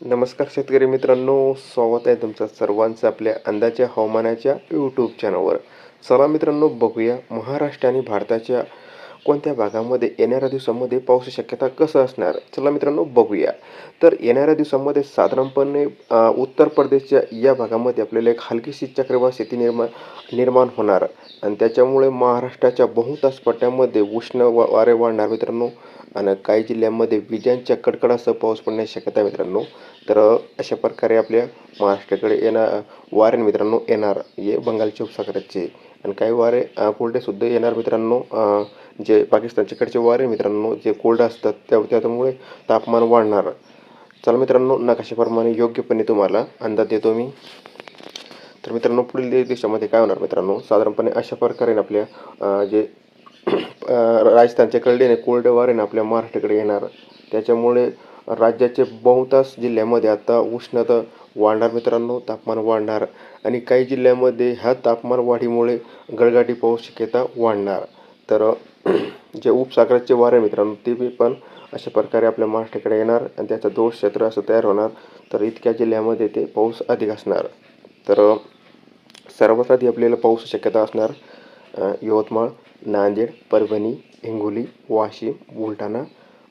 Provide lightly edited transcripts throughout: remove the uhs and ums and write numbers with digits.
नमस्कार शेतकरी मित्रांनो, स्वागत आहे तुमचं सर्वांचं आपल्या अंदाजे हवामानाच्या यूट्यूब चॅनलवर. चला मित्रांनो, बघूया महाराष्ट्र आणि भारताच्या कोणत्या भागामध्ये येणाऱ्या दिवसामध्ये पावसाची शक्यता कसं असणार. चला मित्रांनो बघूया. तर येणाऱ्या दिवसामध्ये साधारणपणे उत्तर प्रदेशच्या या भागामध्ये आपल्याला एक हलकीशी चक्रवात स्थिती निर्माण होणार आणि त्याच्यामुळे महाराष्ट्राच्या बहुतांश पट्ट्यामध्ये उष्ण वारे वाढणार मित्रांनो. आणि काही जिल्ह्यांमध्ये विजांच्या कडकडासह पाऊस पडण्याची शक्यता आहे मित्रांनो. तर अशा प्रकारे आपल्या महाराष्ट्राकडे वारे मित्रांनो येणार हे बंगालच्या उपसागराचे. आणि काही वारे कोरडेसुद्धा येणार मित्रांनो. जे पाकिस्तानच्याकडचे वारे मित्रांनो जे कोल्ड असतात त्यामुळे तापमान वाढणार. चला मित्रांनो, नकाशाप्रमाणे योग्यपणे तुम्हाला अंदाज देतो मी. तर मित्रांनो, पुढील दिवसामध्ये काय होणार मित्रांनो, साधारणपणे अशा प्रकारे आपल्या जे राजस्थानच्या कडेने कोल्ड वारे आपल्या महाराष्ट्राकडे येणार. त्याच्यामुळे राज्याचे बहुतांश जिल्ह्यामध्ये आता उष्णता वाढणार मित्रांनो, तापमान वाढणार आणि काही जिल्ह्यामध्ये ह्या तापमान वाढीमुळे गडगडाटी पाऊस शक्यता वाढणार. तर जे उपसागराचे वारे मित्रांनो ते पण अशा प्रकारे आपल्या महाराष्ट्राकडे येणार आणि त्याचा दोष क्षेत्र असं तयार होणार. तर इतक्या जिल्ह्यामध्ये ते पाऊस अधिक असणार. तर सर्वात आधी आपल्याला पाऊस शक्यता असणार यवतमाळ, नांदेड, परभणी, हिंगोली, वाशिम, बुलढाणा,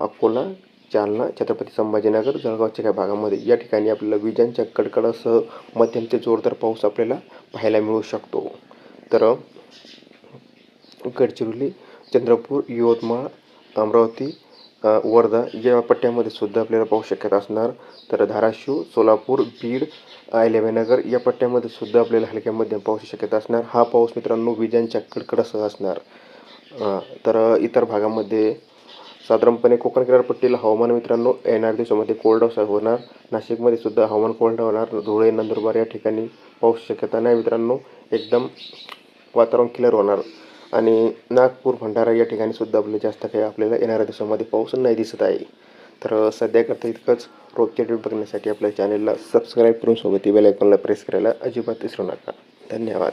अकोला, जालना, छत्रपती संभाजीनगर, जळगावच्या काही भागामध्ये या ठिकाणी आपल्याला विजांच्या कडकडासह मध्यम ते जोरदार पाऊस आपल्याला पाहायला मिळू शकतो. तर गडचिरोली, चंद्रपूर, यवतमाळ, अमरावती, वर्धा या पट्ट्यामध्ये सुद्धा आपल्याला पाऊस शक्यता असणार. तर धाराशिव, सोलापूर, बीड, अहिल्यानगर या पट्ट्यामध्ये सुद्धा आपल्याला हलक्या मध्यम पावसाची शक्यता असणार. हा पाऊस मित्रांनो विजांच्या कडकडासह असणार. तर इतर भागामध्ये साधारणपणे कोकण किनारपट्टीला हवामान मित्रांनो येणाऱ्या दिवसामध्ये कोल्ड होणार. नाशिकमध्ये सुद्धा हवामान कोल्ड होणार. धुळे, नंदुरबार या ठिकाणी पाऊस शक्यता नाही मित्रांनो, एकदम वातावरण क्लिअर होणार. आणि नागपूर, भंडारा या ठिकाणी सुद्धा जास्त काही आपल्याला येणाऱ्या दिवसामध्ये पाऊस नाही दिसत आहे. तर सध्याकरता इतकंच. रोजचे व्हिडिओ बघण्यासाठी आपल्या चॅनलला सबस्क्राईब करून सोबत बेल आयकॉनला प्रेस करायला अजिबात विसरू नका. धन्यवाद.